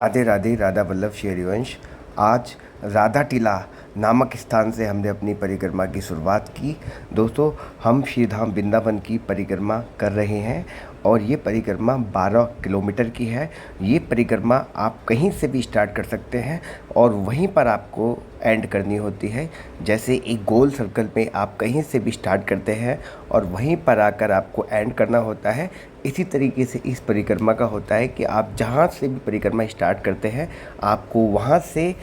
राधे राधे। राधा वल्लभ श्री हरिवंश। आज राधा टीला नामक स्थान से हमने अपनी परिक्रमा की शुरुआत की। दोस्तों, हम श्री धाम वृंदावन की परिक्रमा कर रहे हैं और ये परिक्रमा 12 किलोमीटर की है। ये परिक्रमा आप कहीं से भी स्टार्ट कर सकते हैं और वहीं पर आपको एंड करनी होती है। जैसे एक गोल सर्कल में आप कहीं से भी स्टार्ट करते हैं और वहीं पर आकर आपको एंड करना होता है, इसी तरीके से इस परिक्रमा का होता है कि आप जहाँ से भी परिक्रमा स्टार्ट करते हैं, आपको वहाँ से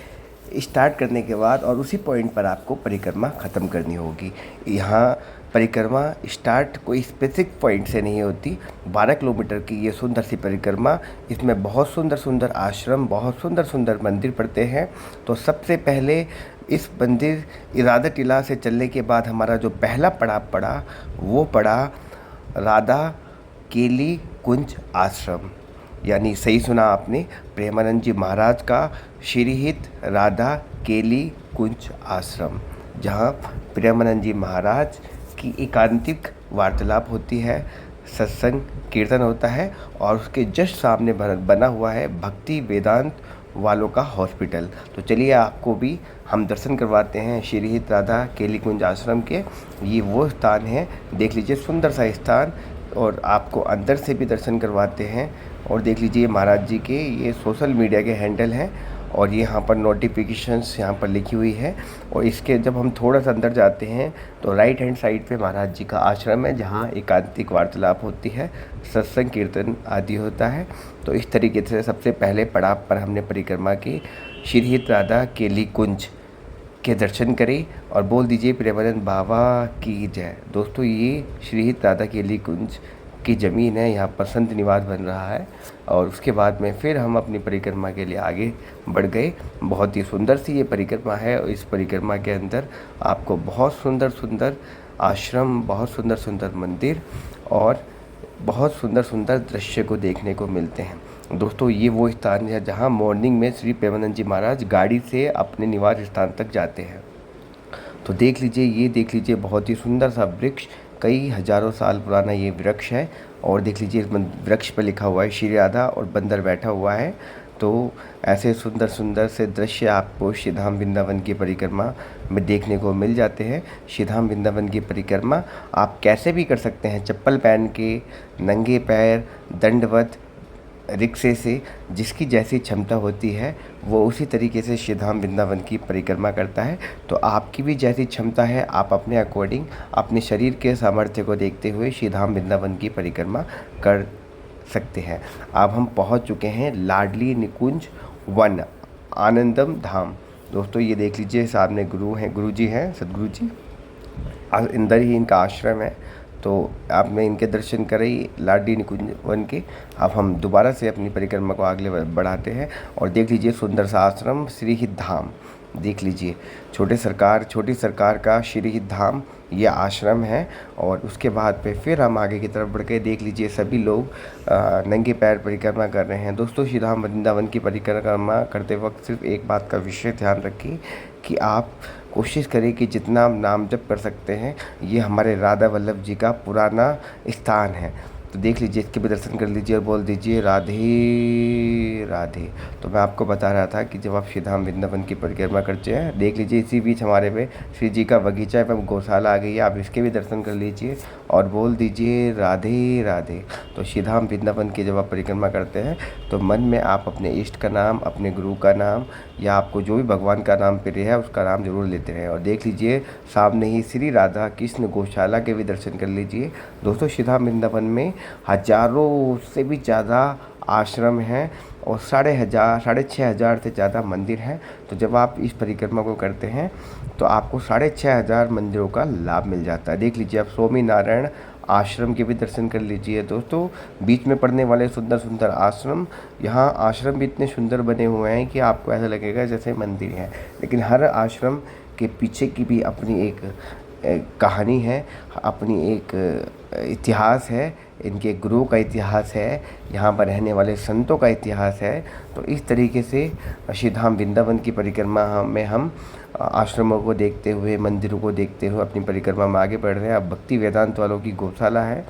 स्टार्ट करने के बाद और उसी पॉइंट पर आपको परिक्रमा ख़त्म करनी होगी। यहाँ परिक्रमा स्टार्ट कोई स्पेसिफिक पॉइंट से नहीं होती। 12 किलोमीटर की ये सुंदर सी परिक्रमा, इसमें बहुत सुंदर सुंदर आश्रम, बहुत सुंदर सुंदर मंदिर पड़ते हैं। तो सबसे पहले इस मंदिर राधा टीला से चलने के बाद हमारा जो पहला पड़ाव पड़ा, वो पड़ा राधा केली कुंज आश्रम। यानी सही सुना आपने, प्रेमानंद जी महाराज का श्रीहित राधा केली कुंज आश्रम, जहाँ प्रेमानंद जी महाराज की एकांतिक वार्तालाप होती है, सत्संग कीर्तन होता है और उसके जस्ट सामने बना हुआ है भक्ति वेदांत वालों का हॉस्पिटल। तो चलिए आपको भी हम दर्शन करवाते हैं श्रीहित राधा केली कुंज आश्रम के। ये वो स्थान है, देख लीजिए, सुंदर सा स्थान, और आपको अंदर से भी दर्शन करवाते हैं। और देख लीजिए महाराज जी के ये सोशल मीडिया के हैंडल हैं और ये यहाँ पर नोटिफिकेशंस यहाँ पर लिखी हुई है। और इसके जब हम थोड़ा सा अंदर जाते हैं तो राइट हैंड साइड पे महाराज जी का आश्रम है, जहाँ एकांतिक वार्तालाप होती है, सत्संग कीर्तन आदि होता है। तो इस तरीके से सबसे पहले पड़ाव पर हमने परिक्रमा की, श्रीहित राधा केली कुंज के दर्शन करें और बोल दीजिए प्रेमानंद बाबा की जय। दोस्तों, ये श्रीहित राधा केली कुंज की ज़मीन है, यहाँ पर संत निवास बन रहा है। और उसके बाद में फिर हम अपनी परिक्रमा के लिए आगे बढ़ गए। बहुत ही सुंदर सी ये परिक्रमा है और इस परिक्रमा के अंदर आपको बहुत सुंदर सुंदर आश्रम, बहुत सुंदर सुंदर मंदिर और बहुत सुंदर सुंदर दृश्य को देखने को मिलते हैं। दोस्तों, ये वो स्थान है जहाँ मॉर्निंग में श्री प्रेमानंद जी महाराज गाड़ी से अपने निवास स्थान तक जाते हैं। तो देख लीजिए, ये देख लीजिए, बहुत ही सुंदर सा वृक्ष, कई हजारों साल पुराना ये वृक्ष है। और देख लीजिए, इस वृक्ष पर लिखा हुआ है श्री राधा और बंदर बैठा हुआ है। तो ऐसे सुंदर सुंदर से दृश्य आपको श्री धाम वृंदावन की परिक्रमा में देखने को मिल जाते हैं। श्री धाम वृंदावन की परिक्रमा आप कैसे भी कर सकते हैं, चप्पल पहन के, नंगे पैर, दंडवत, रिक्शे से, जिसकी जैसी क्षमता होती है वो उसी तरीके से श्री धाम वृंदावन की परिक्रमा करता है। तो आपकी भी जैसी क्षमता है, आप अपने अकॉर्डिंग अपने शरीर के सामर्थ्य को देखते हुए श्री धाम वृंदावन की परिक्रमा कर सकते हैं। अब हम पहुंच चुके हैं लाडली निकुंज वन आनंदम धाम। दोस्तों, ये देख लीजिए, सामने गुरु जी हैं, सदगुरु जी, अंदर ही इनका आश्रम है। तो आपने इनके दर्शन करे लाडली निकुंज वन के। अब हम दोबारा से अपनी परिक्रमा को आगे बढ़ाते हैं और देख लीजिए सुंदर सा आश्रम श्रीहित धाम। देख लीजिए, छोटी सरकार का श्रीहित धाम ये आश्रम है। और उसके बाद पे फिर हम आगे की तरफ बढ़ के देख लीजिए, सभी लोग नंगे पैर परिक्रमा कर रहे हैं। दोस्तों, श्री धाम वृंदावन की परिक्रमा करते वक्त सिर्फ एक बात का विशेष ध्यान रखिए कि आप कोशिश करें कि जितना आप नाम जप कर सकते हैं, ये हमारे राधा वल्लभ जी का पुराना स्थान है। तो देख लीजिए, इसके भी दर्शन कर लीजिए और बोल दीजिए राधे राधे। तो मैं आपको बता रहा था कि जब आप श्री धाम वृंदावन की परिक्रमा करते हैं, देख लीजिए इसी बीच हमारे पे श्री जी का बगीचा एवं गौशाला आ गई है, आप इसके भी दर्शन कर लीजिए और बोल दीजिए राधे राधे। तो श्री धाम वृंदावन की जब आप परिक्रमा करते हैं तो मन में आप अपने इष्ट का नाम, अपने गुरु का नाम या आपको जो भी भगवान का नाम प्रिय है उसका नाम जरूर लेते रहें। और देख लीजिए, सामने ही श्री राधा कृष्ण गौशाला के भी दर्शन कर लीजिए। दोस्तों, श्री धाम वृंदावन में हजारों से भी ज़्यादा आश्रम हैं और 6,500 से ज़्यादा मंदिर हैं। तो जब आप इस परिक्रमा को करते हैं तो आपको 6,500 मंदिरों का लाभ मिल जाता है। देख लीजिए, आप स्वामी नारायण आश्रम के भी दर्शन कर लीजिए। दोस्तों, बीच में पड़ने वाले सुंदर सुंदर आश्रम, यहाँ आश्रम भी इतने सुंदर बने हुए हैं कि आपको ऐसा लगेगा जैसे मंदिर है। लेकिन हर आश्रम के पीछे की भी अपनी एक कहानी है, अपनी एक इतिहास है, इनके गुरु का इतिहास है, यहाँ पर रहने वाले संतों का इतिहास है। तो इस तरीके से श्री धाम वृंदावन की परिक्रमा में हम आश्रमों को देखते हुए, मंदिरों को देखते हुए अपनी परिक्रमा में आगे बढ़ रहे हैं। अब भक्ति वेदांत वालों की गौशाला है।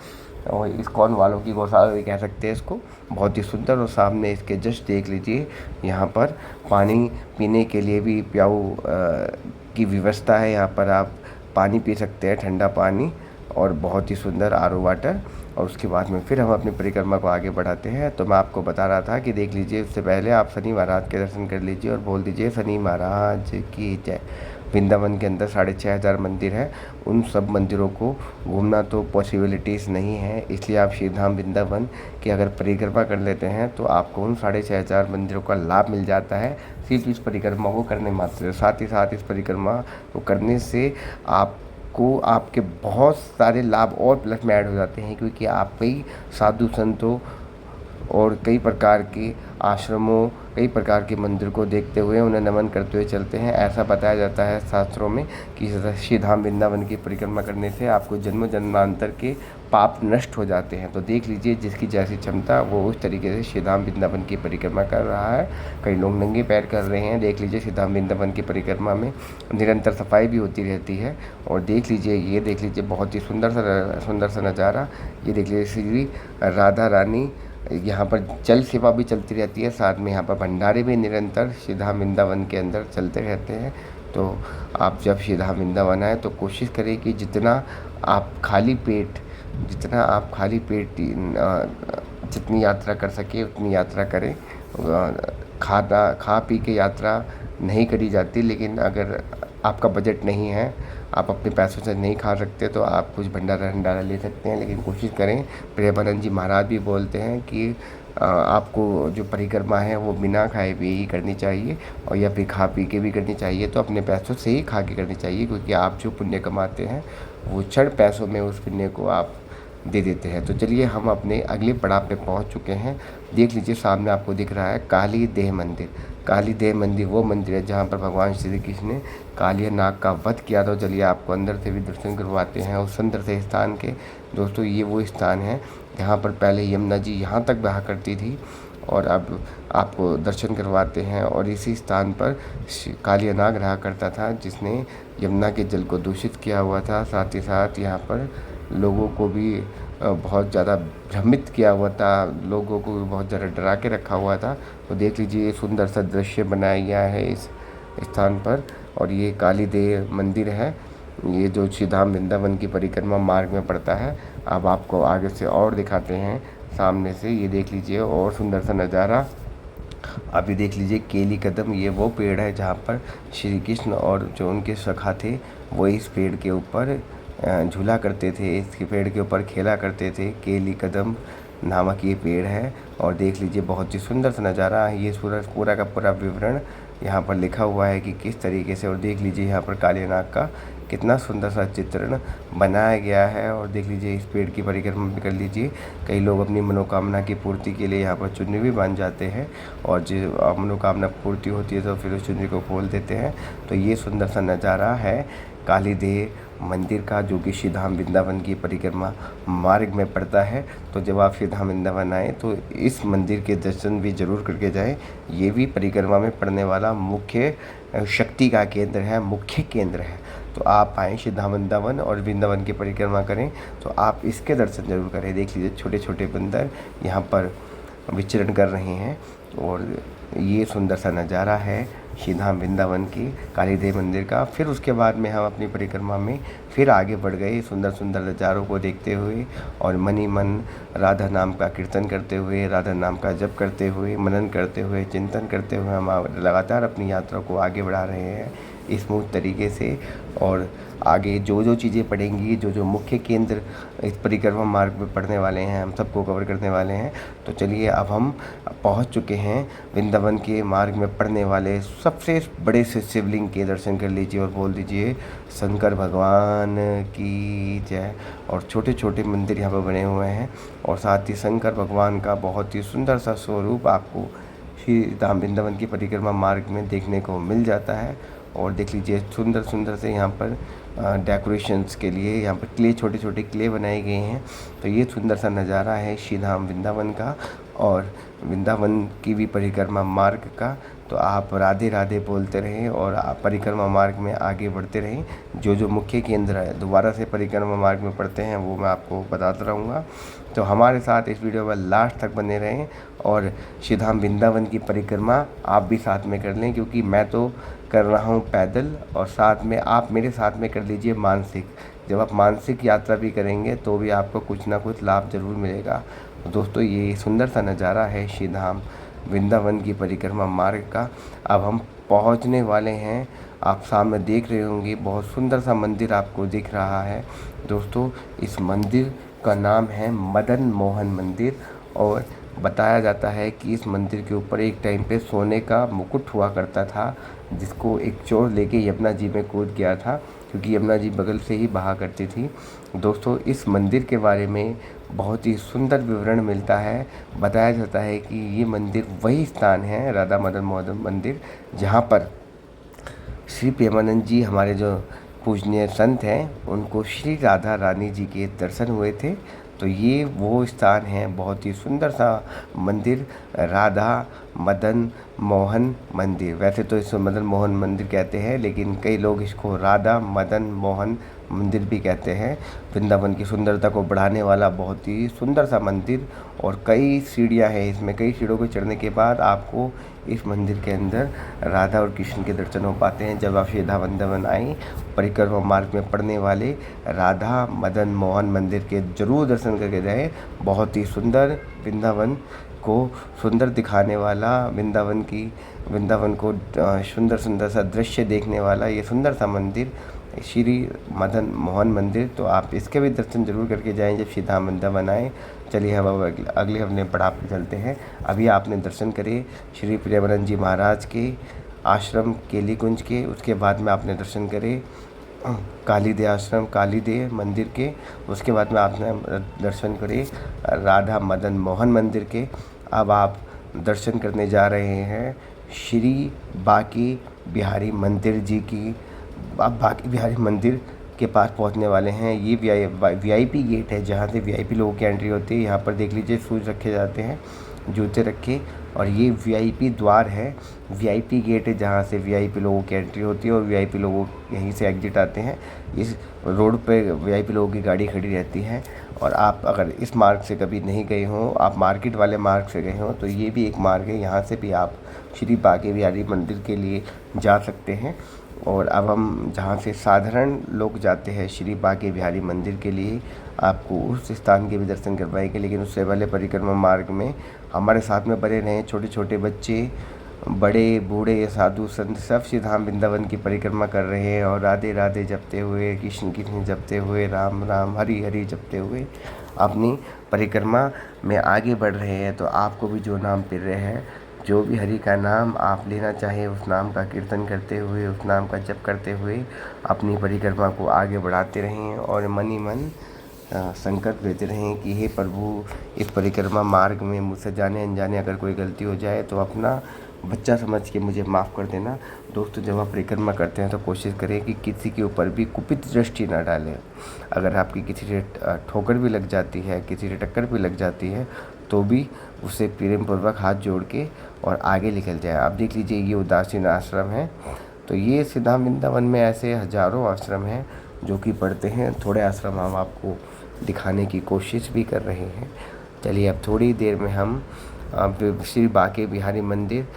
और इस्कॉन वालों की गौशाला भी कह सकते हैं इसको। बहुत ही सुंदर। और सामने इसके जस्ट देख लीजिए, यहाँ पर पानी पीने के लिए भी प्याऊ की व्यवस्था है। यहाँ पर आप पानी पी सकते हैं, ठंडा पानी, और बहुत ही सुंदर आरओ वाटर। और उसके बाद में फिर हम अपनी परिक्रमा को आगे बढ़ाते हैं। तो मैं आपको बता रहा था कि देख लीजिए, उससे पहले आप शनि महाराज के दर्शन कर लीजिए और बोल दीजिए शनि महाराज की जय। वृंदावन के अंदर 6500 मंदिर है। उन सब मंदिरों को घूमना तो पॉसिबिलिटीज़ नहीं है, इसलिए आप श्री धाम वृंदावन की अगर परिक्रमा कर लेते हैं तो आपको उन 6500 मंदिरों का लाभ मिल जाता है, सिर्फ इस परिक्रमा को करने मात्र। साथ ही साथ इस परिक्रमा को करने से आपको आपके बहुत सारे लाभ और प्लस में ऐड हो जाते हैं, क्योंकि आप कई साधु संतों और कई प्रकार के आश्रमों, कई प्रकार के मंदिर को देखते हुए उन्हें नमन करते हुए चलते हैं। ऐसा बताया जाता है शास्त्रों में कि श्री धाम वृंदावन की परिक्रमा करने से आपको जन्म जन्मांतर के पाप नष्ट हो जाते हैं। तो देख लीजिए, जिसकी जैसी क्षमता वो उस तरीके से श्री धाम वृंदावन की परिक्रमा कर रहा है। कई लोग नंगे पैर कर रहे हैं। देख लीजिए, श्री धाम वृंदावन की परिक्रमा में निरंतर सफाई भी होती रहती है। और देख लीजिए, ये देख लीजिए, बहुत ही सुंदर सा नज़ारा। ये देख लीजिए, श्री राधा रानी यहाँ पर जल सेवा भी चलती रहती है, साथ में यहाँ पर भंडारे भी निरंतर श्री धाम वृंदावन के अंदर चलते रहते हैं। तो आप जब श्री धाम वृंदावन आए तो कोशिश करें कि जितना आप खाली पेट जितनी यात्रा कर सके उतनी यात्रा करें। खा पी के यात्रा नहीं करी जाती, लेकिन अगर आपका बजट नहीं है, आप अपने पैसों से नहीं खा सकते, तो आप कुछ भंडारा ले सकते हैं, लेकिन कोशिश करें। प्रेमानंद जी महाराज भी बोलते हैं कि आपको जो परिक्रमा है वो बिना खाए पिए ही करनी चाहिए, और या फिर खा पी के भी करनी चाहिए तो अपने पैसों से ही खा के करनी चाहिए, क्योंकि आप जो पुण्य कमाते हैं वो क्षण पैसों में उस पुण्य को आप दे देते हैं। तो चलिए, हम अपने अगले पड़ाव पे पहुंच चुके हैं। देख लीजिए, सामने आपको दिख रहा है काली देह मंदिर। काली देह मंदिर वो मंदिर है जहाँ पर भगवान श्री कृष्ण ने कालिया नाग का वध किया। तो चलिए, आपको अंदर से भी दर्शन करवाते हैं उस सुंदर से स्थान के। दोस्तों, ये वो स्थान है जहाँ पर पहले यमुना जी यहाँ तक बहा करती थी, और अब आपको दर्शन करवाते हैं। और इसी स्थान पर कालिया नाग रहा करता था, जिसने यमुना के जल को दूषित किया हुआ था। साथ ही साथ यहाँ पर लोगों को भी बहुत ज़्यादा भ्रमित किया हुआ था, लोगों को भी बहुत ज़्यादा डरा के रखा हुआ था। तो देख लीजिए, ये सुंदर सा दृश्य बनाया गया है इस स्थान पर। और ये काली देव मंदिर है, ये जो श्री धाम वृंदावन की परिक्रमा मार्ग में पड़ता है। अब आपको आगे से और दिखाते हैं सामने से। ये देख लीजिए, और सुंदर सा नज़ारा। अभी देख लीजिए, केली कदम, ये वो पेड़ है जहाँ पर श्री कृष्ण और जो उनके सखा थे वो इस पेड़ के ऊपर झूला करते थे, इस पेड़ के ऊपर खेला करते थे। केली कदम नामक ये पेड़ है। और देख लीजिए, बहुत ही सुंदर सा नज़ारा है। ये पूरा का पूरा विवरण यहाँ पर लिखा हुआ है कि किस तरीके से। और देख लीजिए, यहाँ पर काली नाग का कितना सुंदर सा चित्रण बनाया गया है। और देख लीजिए, इस पेड़ की परिक्रमा भी कर लीजिए। कई लोग अपनी मनोकामना की पूर्ति के लिए यहाँ पर चुन्नी भी बांध जाते हैं, और जो मनोकामना पूर्ति होती है तो फिर उस चुन्नी को खोल देते हैं। तो ये सुंदर सा नज़ारा है काली देव मंदिर का, जो कि श्री धाम वृंदावन की परिक्रमा मार्ग में पड़ता है। तो जब आप श्री धाम वृंदावन आए तो इस मंदिर के दर्शन भी ज़रूर करके जाएं। ये भी परिक्रमा में पड़ने वाला मुख्य शक्ति का केंद्र है, मुख्य केंद्र है। तो आप आएँ श्री धाम वृंदावन और वृंदावन की परिक्रमा करें, तो आप इसके दर्शन ज़रूर करें। देख लीजिए, छोटे छोटे बंदर यहाँ पर विचरण कर रहे हैं। और ये सुंदर सा नज़ारा है श्री धाम वृंदावन की काली देव मंदिर का। फिर उसके बाद में हम अपनी परिक्रमा में फिर आगे बढ़ गए, सुंदर सुंदर नज़ारों को देखते हुए और मनी मन राधा नाम का कीर्तन करते हुए, राधा नाम का जप करते हुए, मनन करते हुए, चिंतन करते हुए हम लगातार अपनी यात्रा को आगे बढ़ा रहे हैं स्मूथ तरीके से। और आगे जो जो चीज़ें पड़ेंगी, जो जो मुख्य केंद्र इस परिक्रमा मार्ग पर पड़ने वाले हैं, हम सबको कवर करने वाले हैं। तो चलिए, अब हम पहुंच चुके हैं वृंदावन के मार्ग में पड़ने वाले सबसे बड़े से शिवलिंग के दर्शन कर लीजिए और बोल दीजिए शंकर भगवान की जय। और छोटे छोटे मंदिर यहाँ पर बने हुए हैं, और साथ ही शंकर भगवान का बहुत ही सुंदर सा स्वरूप आपको श्री धाम वृंदावन की परिक्रमा मार्ग में देखने को मिल जाता है। और देख लीजिए, सुंदर सुंदर से यहाँ पर डेकोरेशंस के लिए यहाँ पर क्ले, छोटे छोटे क्ले बनाए गए हैं। तो ये सुंदर सा नज़ारा है श्री धाम वृंदावन का और वृंदावन की भी परिक्रमा मार्ग का। तो आप राधे राधे बोलते रहें और आप परिक्रमा मार्ग में आगे बढ़ते रहें। जो जो मुख्य केंद्र है दोबारा से परिक्रमा मार्ग में पड़ते हैं वो मैं आपको बताता रहूँगा। तो हमारे साथ इस वीडियो में लास्ट तक बने रहें और श्री धाम वृंदावन की परिक्रमा आप भी साथ में कर लें, क्योंकि मैं तो कर रहा हूँ पैदल और साथ में आप मेरे साथ में कर लीजिए मानसिक। जब आप मानसिक यात्रा भी करेंगे तो भी आपको कुछ ना कुछ लाभ ज़रूर मिलेगा। तो दोस्तों ये सुंदर सा नज़ारा है श्री धाम वृंदावन की परिक्रमा मार्ग का। अब हम पहुंचने वाले हैं। आप सामने देख रहे होंगे बहुत सुंदर सा मंदिर आपको दिख रहा है। दोस्तों इस मंदिर का नाम है मदन मोहन मंदिर और बताया जाता है कि इस मंदिर के ऊपर एक टाइम पे सोने का मुकुट हुआ करता था, जिसको एक चोर लेके यमुना जी में कूद गया था, क्योंकि यमुना जी बगल से ही बहा करती थी। दोस्तों इस मंदिर के बारे में बहुत ही सुंदर विवरण मिलता है। बताया जाता है कि ये मंदिर वही स्थान है, राधा मदन मोहन मंदिर, जहाँ पर श्री प्रेमानंद जी हमारे जो पूजनीय संत हैं उनको श्री राधा रानी जी के दर्शन हुए थे। तो ये वो स्थान है, बहुत ही सुंदर सा मंदिर, राधा मदन मोहन मंदिर। वैसे तो इसको मदन मोहन मंदिर कहते हैं, लेकिन कई लोग इसको राधा मदन मोहन मंदिर भी कहते हैं। वृंदावन की सुंदरता को बढ़ाने वाला बहुत ही सुंदर सा मंदिर और कई सीढ़ियाँ हैं इसमें। कई सीढ़ियों को चढ़ने के बाद आपको इस मंदिर के अंदर राधा और कृष्ण के दर्शन हो पाते हैं। जब आप श्री धाम वृंदावन आएँ, परिक्रमा मार्ग में पड़ने वाले राधा मदन मोहन मंदिर के जरूर दर्शन करके जाएं। बहुत ही सुंदर, वृंदावन को सुंदर दिखाने वाला, वृंदावन को सुंदर सुंदर सा दृश्य देखने वाला ये सुंदर सा मंदिर श्री मदन मोहन मंदिर। तो आप इसके भी दर्शन जरूर करके जाएं जब श्री धाम वृंदावन आएँ। चलिए हम अब अगले अपने पड़ाव पे चलते हैं। अभी आपने दर्शन करे श्री प्रेमानंद जी महाराज के आश्रम केली कुंज के, उसके बाद में आपने दर्शन करे कालीदे आश्रम कालीदे मंदिर के, उसके बाद में आपने दर्शन करे राधा मदन मोहन मंदिर के। अब आप दर्शन करने जा रहे हैं श्री बांके बिहारी मंदिर जी की। आप बांके बिहारी मंदिर के पास पहुंचने वाले हैं। ये वीआईपी गेट है जहां से वीआईपी लोगों की एंट्री होती है। यहाँ पर देख लीजिए शूज़ रखे जाते हैं, जूते रखे, और ये वीआईपी द्वार है, वीआईपी गेट है जहाँ से वीआईपी लोगों की एंट्री होती है और वीआईपी लोगों यहीं से एग्जिट आते हैं। इस रोड पे वीआईपी लोगों की गाड़ी खड़ी रहती है। और आप अगर इस मार्ग से कभी नहीं गए हों, आप मार्केट वाले मार्ग से गए हों, तो ये भी एक मार्ग है, यहाँ से भी आप श्री बांके बिहारी मंदिर के लिए जा सकते हैं। और अब हम जहाँ से साधारण लोग जाते हैं श्री बांके बिहारी मंदिर के लिए, आपको उस स्थान के भी दर्शन करवाएंगे। लेकिन उससे पहले परिक्रमा मार्ग में हमारे साथ में बने रहें। छोटे छोटे बच्चे, बड़े बूढ़े, साधु संत सब श्री धाम वृंदावन की परिक्रमा कर रहे हैं और राधे राधे जपते हुए, कृष्ण कृष्ण जपते हुए, राम राम हरि हरि जपते हुए अपनी परिक्रमा में आगे बढ़ रहे हैं। तो आपको भी जो नाम पढ़ रहे हैं, जो भी हरि का नाम आप लेना चाहें, उस नाम का कीर्तन करते हुए, उस नाम का जप करते हुए अपनी परिक्रमा को आगे बढ़ाते रहें और मन ही मन संकल्प लेते रहें कि हे प्रभु, इस परिक्रमा मार्ग में मुझसे जाने अनजाने अगर कोई गलती हो जाए तो अपना बच्चा समझ के मुझे माफ़ कर देना। दोस्तों जब आप परिक्रमा करते हैं तो कोशिश करें कि किसी के ऊपर भी कुपित दृष्टि ना डालें। अगर आपकी किसी से ठोकर भी लग जाती है, किसी से टक्कर भी लग जाती है, तो भी उसे प्रेम पूर्वक हाथ जोड़ के और आगे निकल जाए। आप देख लीजिए ये उदासीन आश्रम है। तो ये श्री धाम वृंदावन में ऐसे हज़ारों आश्रम हैं जो कि पढ़ते हैं। थोड़े आश्रम हम आपको दिखाने की कोशिश भी कर रहे हैं। चलिए अब थोड़ी देर में हम श्री बांके बिहारी मंदिर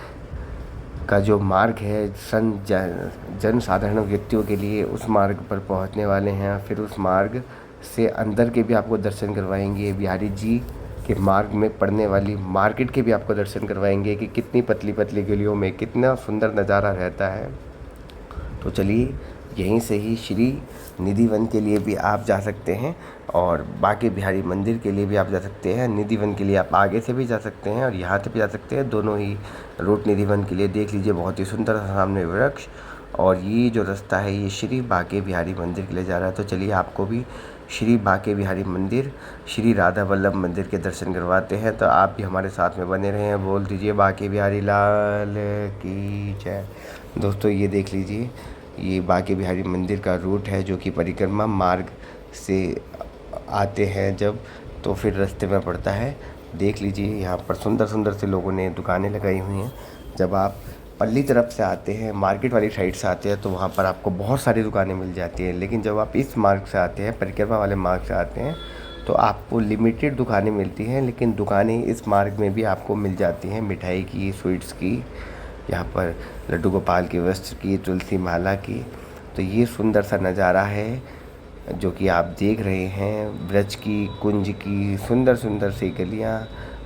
का जो मार्ग है जन साधारण व्यक्तियों के लिए, उस मार्ग पर पहुंचने वाले हैं। फिर उस मार्ग से अंदर के भी आपको दर्शन करवाएंगे। बिहारी जी के मार्ग में पड़ने वाली मार्केट के भी आपको दर्शन करवाएंगे कि कितनी पतली पतली गलियों में कितना सुंदर नज़ारा रहता है। तो चलिए यहीं से ही श्री निधिवन के लिए भी आप जा सकते हैं और बांके बिहारी मंदिर के लिए भी आप जा सकते हैं। निधिवन के लिए आप आगे से भी जा सकते हैं और यहाँ से भी जा सकते हैं। दोनों ही रूट निधिवन के लिए देख लीजिए, बहुत ही सुंदर सामने वृक्ष, और ये जो रास्ता है ये श्री बांके बिहारी मंदिर के लिए जा रहा है। तो चलिए आपको भी श्री बांके बिहारी मंदिर, श्री राधा वल्लभ मंदिर के दर्शन करवाते हैं। तो आप भी हमारे साथ में बने रहें। बोल दीजिए बांके बिहारी लाल की जय। दोस्तों ये देख लीजिए, ये बांके बिहारी मंदिर का रूट है जो कि परिक्रमा मार्ग से आते हैं जब, तो फिर रास्ते में पड़ता है। देख लीजिए यहाँ पर सुंदर सुंदर से लोगों ने दुकानें लगाई हुई हैं। जब आप पल्ली तरफ से आते हैं, मार्केट वाली साइड से आते हैं, तो वहाँ पर आपको बहुत सारी दुकानें मिल जाती हैं। लेकिन जब आप इस मार्ग से आते हैं, परिक्रमा वाले मार्ग से आते हैं, तो आपको लिमिटेड दुकानें मिलती हैं। लेकिन दुकानें इस मार्ग में भी आपको मिल जाती हैं, मिठाई की, स्वीट्स की, यहाँ पर लड्डू गोपाल के वस्त्र की, तुलसी माला की। तो ये सुंदर सा नज़ारा है जो कि आप देख रहे हैं। ब्रज की, कुंज की सुंदर सुंदर सी गलियाँ,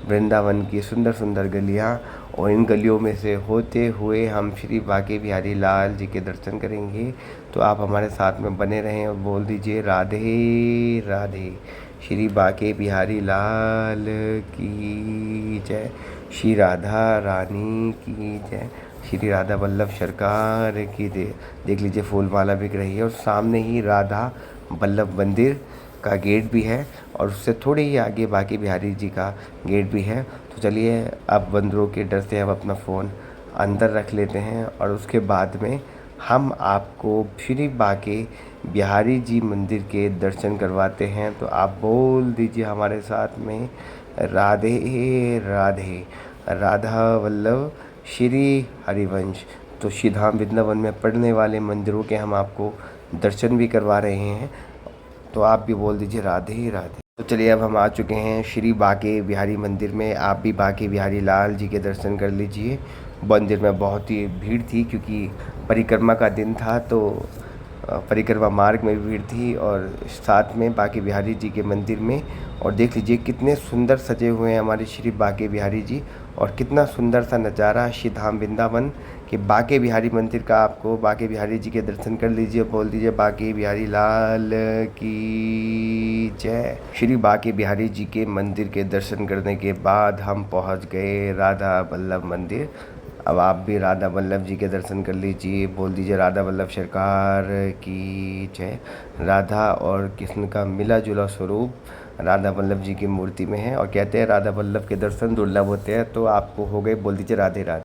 वृंदावन की सुंदर सुंदर गलियाँ, और इन गलियों में से होते हुए हम श्री बांके बिहारी लाल जी के दर्शन करेंगे। तो आप हमारे साथ में बने रहें और बोल दीजिए राधे राधे। श्री बांके बिहारी लाल की जय, श्री राधा रानी की जय, श्री राधा वल्लभ सरकार की देख लीजिए फूलमाला बिक रही है, और सामने ही राधा वल्लभ मंदिर का गेट भी है, और उससे थोड़ी ही आगे बांके बिहारी जी का गेट भी है। तो चलिए, अब बंदरों के डर से हम अपना फ़ोन अंदर रख लेते हैं, और उसके बाद में हम आपको श्री बांके बिहारी जी मंदिर के दर्शन करवाते हैं। तो आप बोल दीजिए हमारे साथ में राधे राधे। राधा वल्लभ श्री हरिवंश। तो श्री धाम वृंदावन में पढ़ने वाले मंदिरों के हम आपको दर्शन भी करवा रहे हैं। तो आप भी बोल दीजिए राधे राधे। तो चलिए, अब हम आ चुके हैं श्री बांके बिहारी मंदिर में। आप भी बांके बिहारी लाल जी के दर्शन कर लीजिए। मंदिर में बहुत ही भीड़ थी क्योंकि परिक्रमा का दिन था, तो परिक्रमा मार्ग में भी भीड़ थी, और साथ में बांके बिहारी जी के मंदिर में। और देख लीजिए कितने सुंदर सजे हुए हैं हमारे श्री बांके बिहारी जी, और कितना सुंदर सा नज़ारा श्री धाम वृंदावन के बांके बिहारी मंदिर का। आपको बांके बिहारी जी के दर्शन कर लीजिए, बोल दीजिए बांके बिहारी लाल की जय। श्री बांके बिहारी जी के मंदिर के दर्शन करने के बाद हम पहुंच गए राधा वल्लभ मंदिर। अब आप भी राधा वल्लभ जी के दर्शन कर लीजिए, बोल दीजिए राधा वल्लभ सरकार की जय। राधा और कृष्ण का मिला जुला स्वरूप राधा वल्लभ जी की मूर्ति में है, और कहते हैं राधा वल्लभ के दर्शन दुर्लभ होते हैं। तो आपको हो गए, बोल दीजिए राधे राधे।